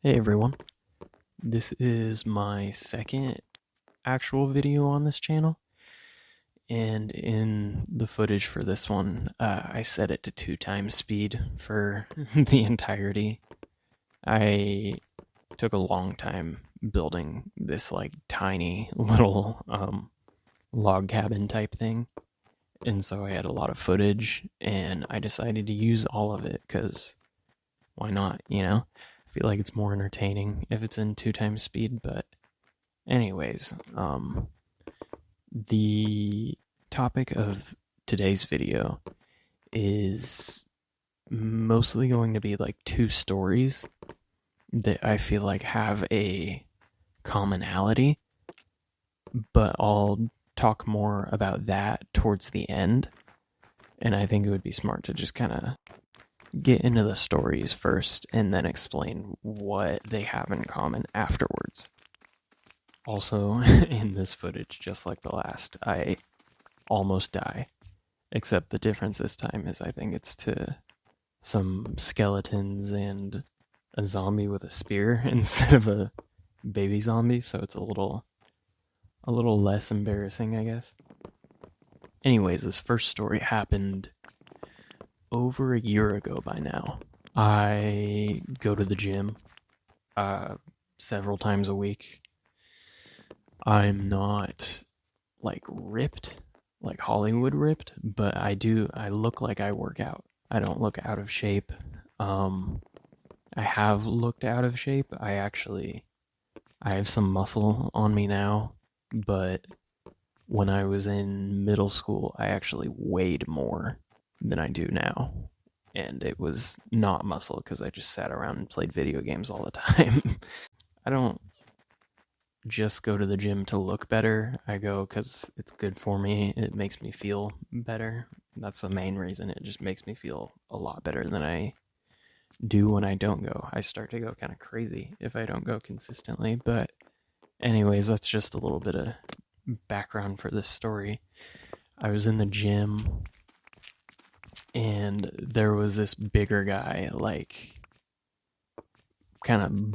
Hey everyone, this is my second actual video on this channel, and in the footage for this one, I set it to 2x speed for the entirety. I took a long time building this like tiny little log cabin type thing, and so I had a lot of footage, and I decided to use all of it because why not, you know? I feel like it's more entertaining if it's in 2x speed, but anyways, the topic of today's video is mostly going to be like two stories that I feel like have a commonality, but I'll talk more about that towards the end. And I think it would be smart to just kind of get into the stories first and then explain what they have in common afterwards. Also, in this footage, just like the last, I almost die. Except the difference this time is I think it's to some skeletons and a zombie with a spear instead of a baby zombie, so it's a little less embarrassing, I guess. Anyways, this first story happened over a year ago by now. I go to the gym several times a week. I'm not like ripped, like Hollywood ripped, but I look like I work out. I don't look out of shape. I have looked out of shape. I have some muscle on me now, but when I was in middle school, I actually weighed more than I do now. And it was not muscle because I just sat around and played video games all the time. I don't just go to the gym to look better. I go because it's good for me. It makes me feel better. That's the main reason. It just makes me feel a lot better than I do when I don't go. I start to go kind of crazy if I don't go consistently. But, anyways, that's just a little bit of background for this story. I was in the gym and there was this bigger guy, like kind of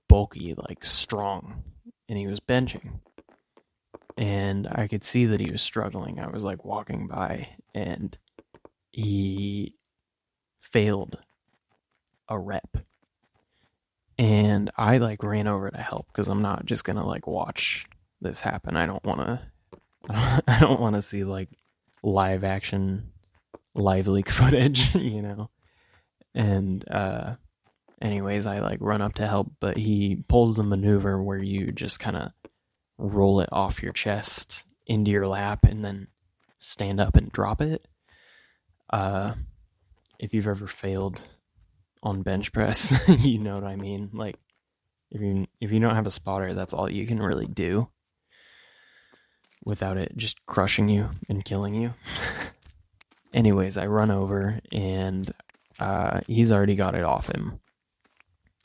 bulky, like strong, and he was benching. And I could see that he was struggling. I was like walking by and he failed a rep. And I like ran over to help because I'm not just gonna like watch this happen. I don't wanna I don't wanna see like live action live leak footage, you know. And anyways, I like run up to help, but he pulls the maneuver where you just kind of roll it off your chest into your lap and then stand up and drop it. If you've ever failed on bench press, you know what I mean. Like if you don't have a spotter, that's all you can really do without it just crushing you and killing you. Anyways, I run over and he's already got it off him.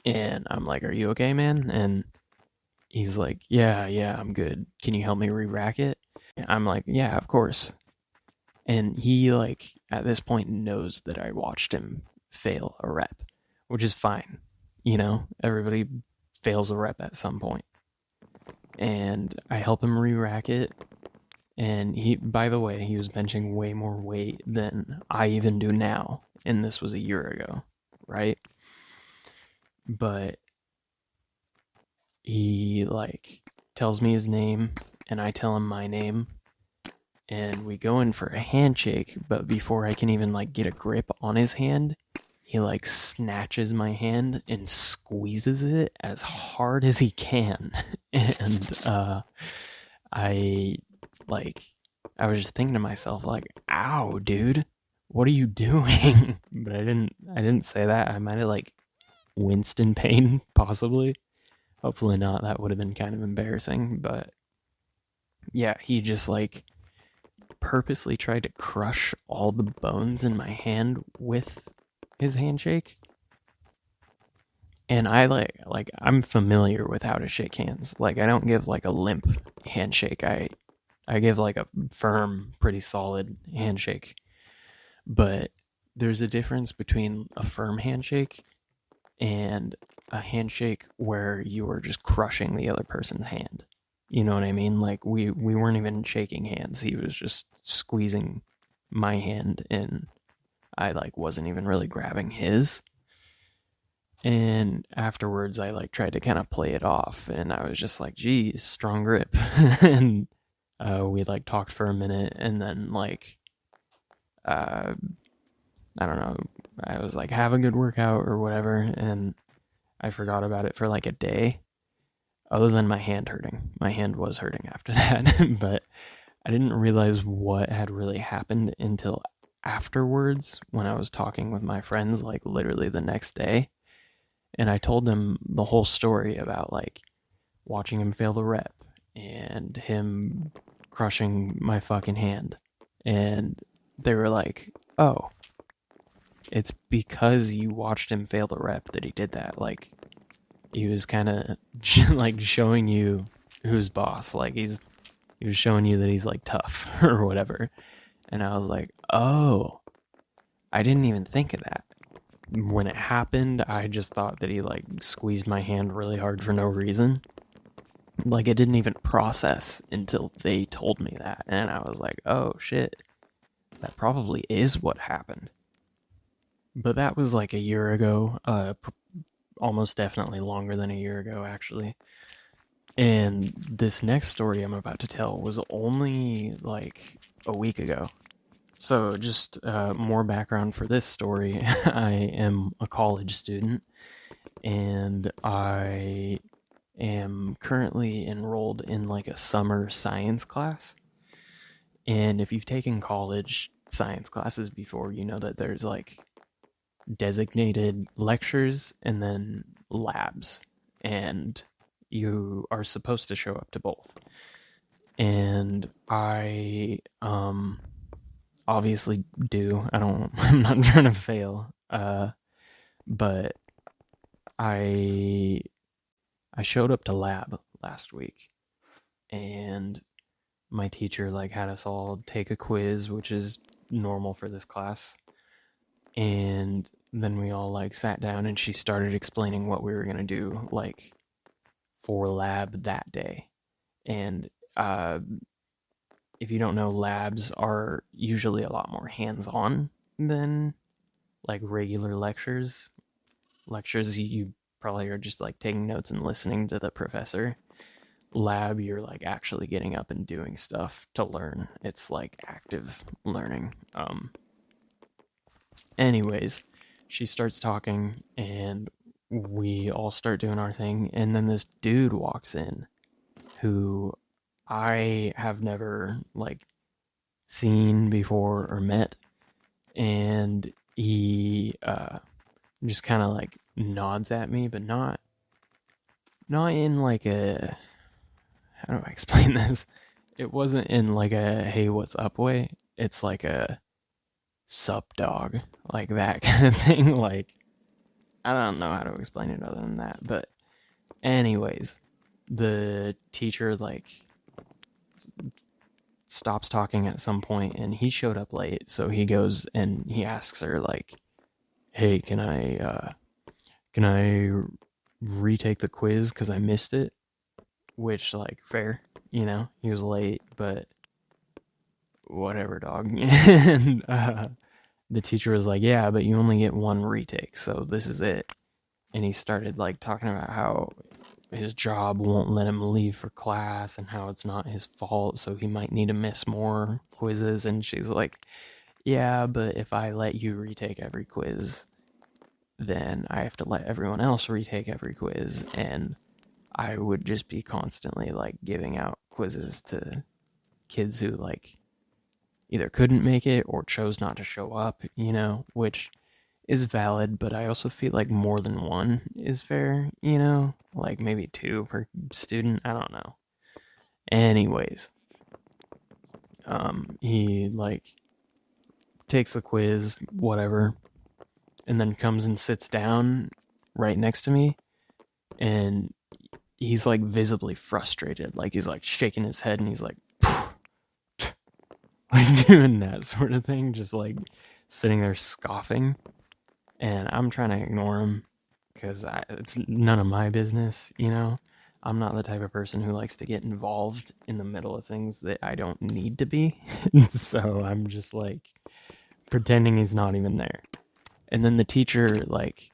And I'm like, "Are you okay, man?" And he's like, yeah, I'm good. Can you help me re-rack it? I'm like, yeah, of course. And he, like, at this point knows that I watched him fail a rep, which is fine. You know, everybody fails a rep at some point. And I help him re-rack it. And he, by the way, he was benching way more weight than I even do now. And this was a year ago, right? But he like tells me his name and I tell him my name and we go in for a handshake, but before I can even like get a grip on his hand, he like snatches my hand and squeezes it as hard as he can. And I like I was just thinking to myself like, "Ow, dude. What are you doing?" But I didn't say that. I might have like winced in pain possibly. Hopefully not. That would have been kind of embarrassing. But yeah, he just like purposely tried to crush all the bones in my hand with his handshake. And I like I'm familiar with how to shake hands. Like I don't give like a limp handshake. I give like a firm, pretty solid handshake. But there's a difference between a firm handshake and a handshake where you were just crushing the other person's hand. You know what I mean? Like we weren't even shaking hands. He was just squeezing my hand and I like wasn't even really grabbing his. And afterwards I like tried to kind of play it off and I was just like, geez, strong grip. And we like talked for a minute and then like I don't know, I was like, have a good workout or whatever, and I forgot about it for like a day. Other than my hand hurting. My hand was hurting after that, but I didn't realize what had really happened until afterwards when I was talking with my friends, like literally the next day. And I told them the whole story about like watching him fail the rep and him crushing my fucking hand. And they were like, oh, it's because you watched him fail the rep that he did that. Like, he was kind of like showing you who's boss. Like, he was showing you that he's like tough or whatever. And I was like, oh, I didn't even think of that. When it happened, I just thought that he like squeezed my hand really hard for no reason. Like, it didn't even process until they told me that. And I was like, oh shit, that probably is what happened. But that was like a year ago, almost definitely longer than a year ago, actually. And this next story I'm about to tell was only like a week ago. So just more background for this story. I am a college student, and I am currently enrolled in like a summer science class. And if you've taken college science classes before, you know that there's like designated lectures and then labs, and you are supposed to show up to both. And I obviously do. I'm not trying to fail. But I showed up to lab last week, and my teacher like had us all take a quiz, which is normal for this class. And then we all like sat down and she started explaining what we were going to do like for lab that day. And if you don't know, labs are usually a lot more hands-on than like regular lectures. Lectures, you probably are just like taking notes and listening to the professor. Lab, you're like actually getting up and doing stuff to learn. It's like active learning. Anyways, she starts talking and we all start doing our thing, and then this dude walks in who I have never like seen before or met, and he just kind of like nods at me, but not in like a, how do I explain this? It wasn't in like a hey what's up way. It's like a sup dog, like that kind of thing. Like, I don't know how to explain it other than that. But anyways, the teacher like stops talking at some point, and he showed up late, so he goes and he asks her like, hey, can I retake the quiz because I missed it? Which, like, fair, you know, he was late, but whatever, dog. And the teacher was like, yeah, but you only get one retake, so this is it. And he started like talking about how his job won't let him leave for class and how it's not his fault, so he might need to miss more quizzes. And she's like, yeah, but if I let you retake every quiz, then I have to let everyone else retake every quiz, and I would just be constantly like giving out quizzes to kids who like either couldn't make it or chose not to show up, you know, which is valid, but I also feel like more than one is fair, you know, like maybe two per student, I don't know. Anyways, he like takes the quiz, whatever, and then comes and sits down right next to me, and he's like visibly frustrated, like he's like shaking his head and he's like like doing that sort of thing, just like sitting there scoffing. And I'm trying to ignore him because it's none of my business, you know? I'm not the type of person who likes to get involved in the middle of things that I don't need to be. So I'm just like pretending he's not even there. And then the teacher, like,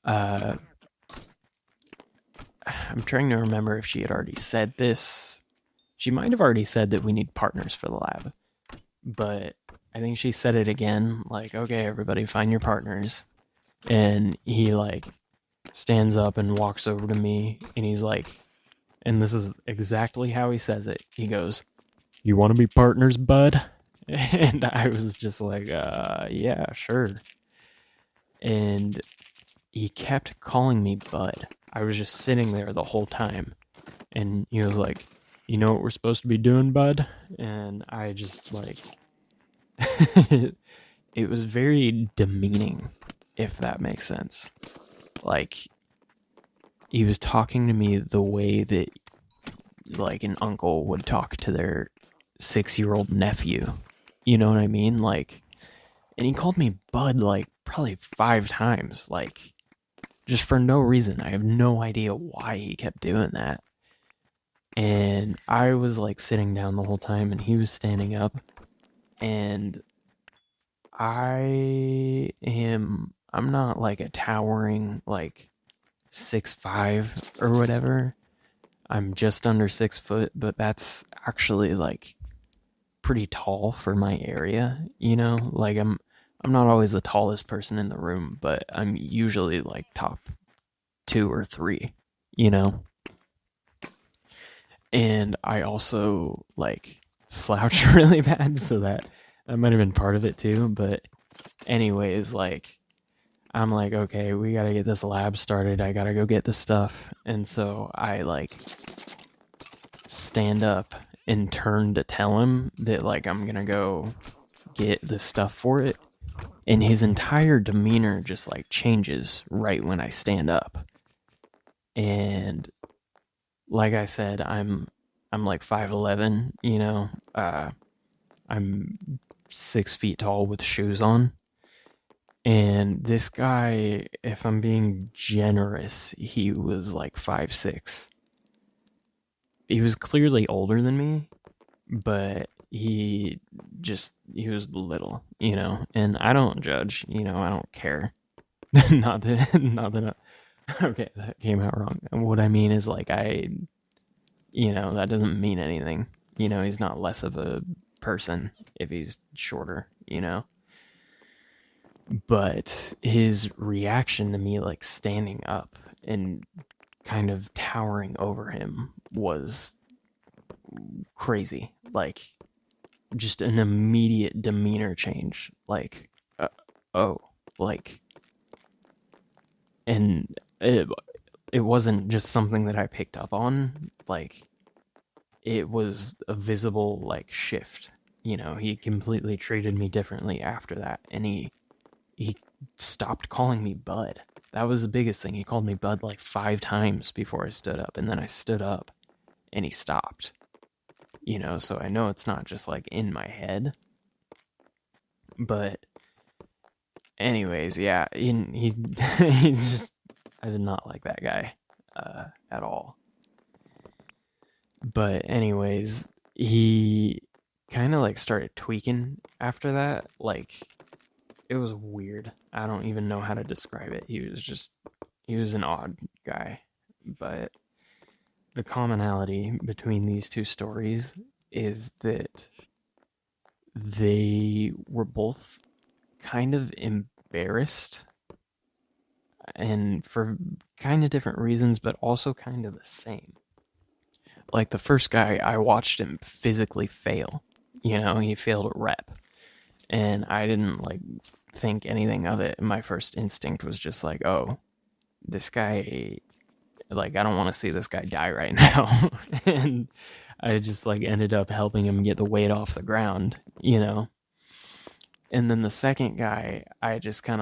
I'm trying to remember if she had already said this. She might have already said that we need partners for the lab. But I think she said it again, like, okay, everybody find your partners. And he, like, stands up and walks over to me, and he's like, and this is exactly how he says it. He goes, "You want to be partners, bud?" And I was just like, yeah, sure. And he kept calling me bud. I was just sitting there the whole time. And he was like, "You know what we're supposed to be doing, bud?" And I just, like, it was very demeaning, if that makes sense. Like, he was talking to me the way that, like, an uncle would talk to their 6-year-old nephew. You know what I mean? Like, and he called me bud, like, probably 5 times. Like, just for no reason. I have no idea why he kept doing that. And I was, like, sitting down the whole time, and he was standing up. And I'm not, like, a towering, like, 6'5" or whatever. I'm just under 6 foot, but that's actually, like, pretty tall for my area, you know? Like, I'm not always the tallest person in the room, but I'm usually, like, top 2 or 3, you know? And I also, like, slouch really bad, so that might have been part of it too. But anyways, like, I'm like, okay, we gotta get this lab started. I gotta go get the stuff. And so I, like, stand up and turn to tell him that, like, I'm gonna go get the stuff for it. And his entire demeanor just, like, changes right when I stand up. And like I said, I'm like 5'11", you know. I'm 6 feet tall with shoes on. And this guy, if I'm being generous, he was like 5'6". He was clearly older than me, but he was little, you know. And I don't judge, you know. I don't care. not that. Okay, that came out wrong. What I mean is, like, you know, that doesn't mean anything. You know, he's not less of a person if he's shorter, you know. But his reaction to me, like, standing up and kind of towering over him was crazy. Like, just an immediate demeanor change. Like, oh, like, and it wasn't just something that I picked up on. Like, it was a visible, like, shift. You know, he completely treated me differently after that, and he stopped calling me bud. That was the biggest thing. He called me bud like 5 times before I stood up, and then I stood up and he stopped. You know, so I know it's not just, like, in my head. But anyways, yeah, he he just, I did not like that guy at all. But anyways, he kind of, like, started tweaking after that. Like, it was weird. I don't even know how to describe it. He was an odd guy. But the commonality between these two stories is that they were both kind of embarrassed, and for kind of different reasons, but also kind of the same. Like, the first guy, I watched him physically fail. You know, he failed a rep. And I didn't, like, think anything of it. My first instinct was just like, oh, this guy, like, I don't want to see this guy die right now. And I just, like, ended up helping him get the weight off the ground, you know. And then the second guy, I was just kind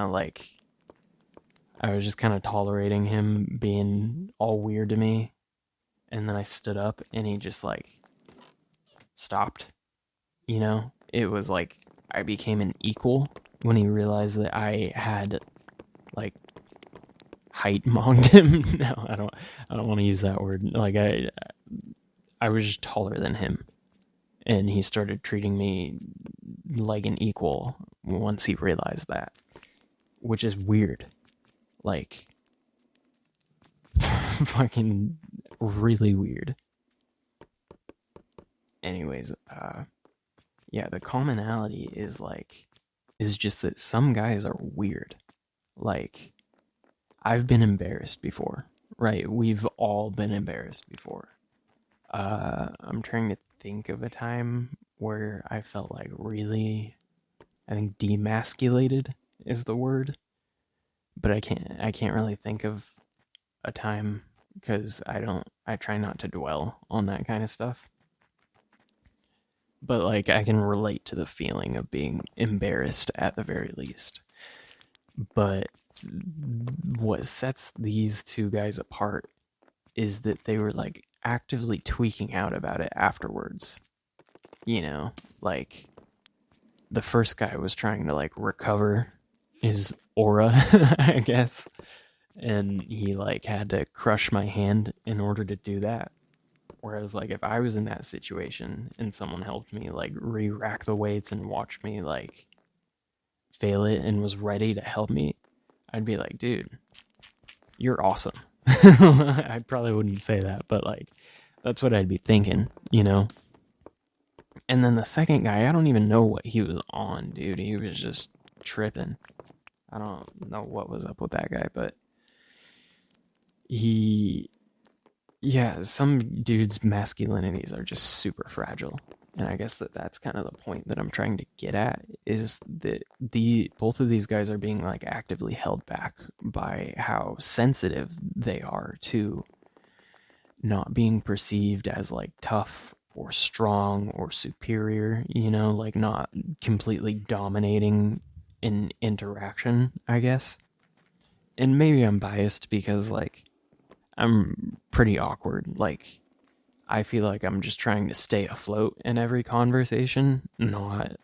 of tolerating him being all weird to me. And then I stood up and he just, like, stopped, you know. It was like I became an equal when he realized that I had, like, height mocked him. No, I don't want to use that word. Like I was just taller than him, and he started treating me like an equal once he realized that, which is weird. Like, fucking really weird. Anyways, yeah, the commonality is just that some guys are weird. Like, I've been embarrassed before, right? We've all been embarrassed before. I'm trying to think of a time where I felt like really, I think demasculated is the word, but I can't really think of a time because I try not to dwell on that kind of stuff. But like I can relate to the feeling of being embarrassed at the very least. But what sets these two guys apart is that they were like actively tweaking out about it afterwards. You know, like the first guy was trying to like recover his aura, I guess, and he like had to crush my hand in order to do that. Whereas like if I was in that situation and someone helped me like re-rack the weights and watch me like fail it and was ready to help me, I'd be like, dude, you're awesome. I probably wouldn't say that, but like that's what I'd be thinking, you know? And then the second guy, I don't even know what he was on, dude. He was just tripping. I don't know what was up with that guy, but yeah, some dudes' masculinities are just super fragile. And I guess that's kind of the point that I'm trying to get at, is that both of these guys are being like actively held back by how sensitive they are to not being perceived as like tough or strong or superior, you know, like not completely dominating in interaction, I guess. And maybe I'm biased because like I'm pretty awkward. Like I feel like I'm just trying to stay afloat in every conversation, not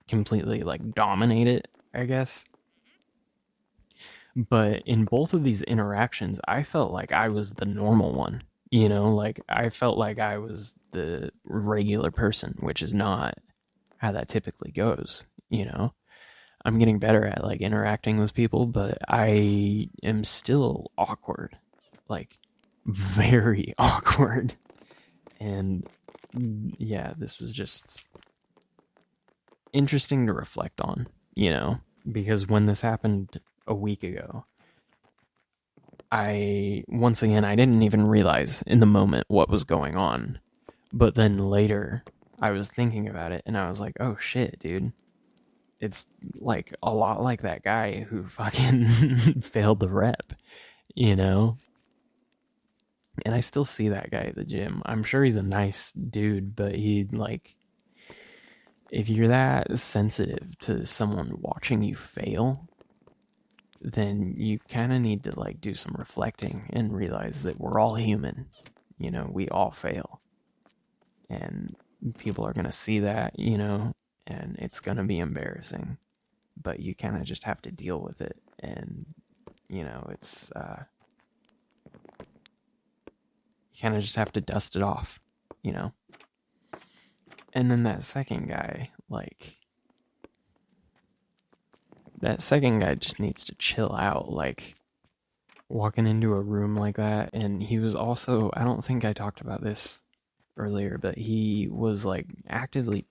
completely like dominate it, I guess. But in both of these interactions, I felt like I was the normal one. You know, like I felt like I was the regular person, which is not how that typically goes, you know? I'm getting better at like interacting with people, but I am still awkward. Like very awkward. And yeah, this was just interesting to reflect on, you know, because when this happened a week ago, once again, I didn't even realize in the moment what was going on. But then later, I was thinking about it and I was like, oh shit, dude. It's like a lot like that guy who fucking failed the rep, you know? And I still see that guy at the gym. I'm sure he's a nice dude, but he, like, if you're that sensitive to someone watching you fail, then you kind of need to, like, do some reflecting and realize that we're all human. You know, we all fail. And people are going to see that, you know, and it's going to be embarrassing. But you kind of just have to deal with it. And, you know, it's, you kind of just have to dust it off, you know? And then that second guy, like, that second guy just needs to chill out, like, walking into a room like that. And he was also, I don't think I talked about this earlier, but he was, like, actively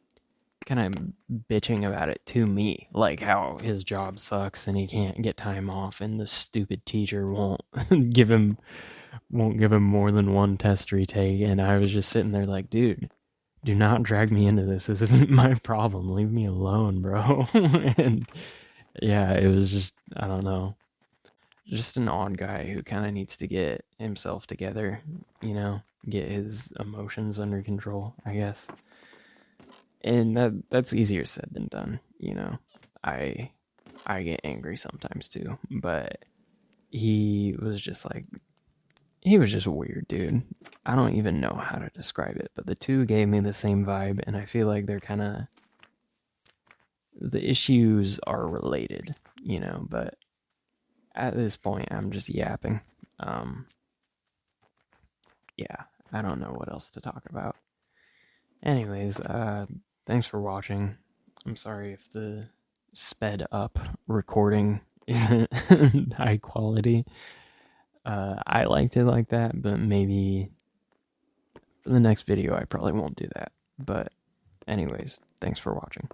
kind of bitching about it to me, like how his job sucks and he can't get time off and the stupid teacher won't give him more than one test retake. And I was just sitting there like, dude, do not drag me into this. This isn't my problem. Leave me alone, bro. And yeah, it was just, I don't know, just an odd guy who kind of needs to get himself together, you know, get his emotions under control, I guess. And that's easier said than done, you know. I get angry sometimes too, but he was just a weird dude. I don't even know how to describe it, but the two gave me the same vibe, and I feel like they're kind of, the issues are related, you know, but at this point, I'm just yapping. Um, yeah, I don't know what else to talk about. Anyways, thanks for watching. I'm sorry if the sped up recording isn't high quality. I liked it like that, but maybe for the next video I probably won't do that. But anyways, thanks for watching.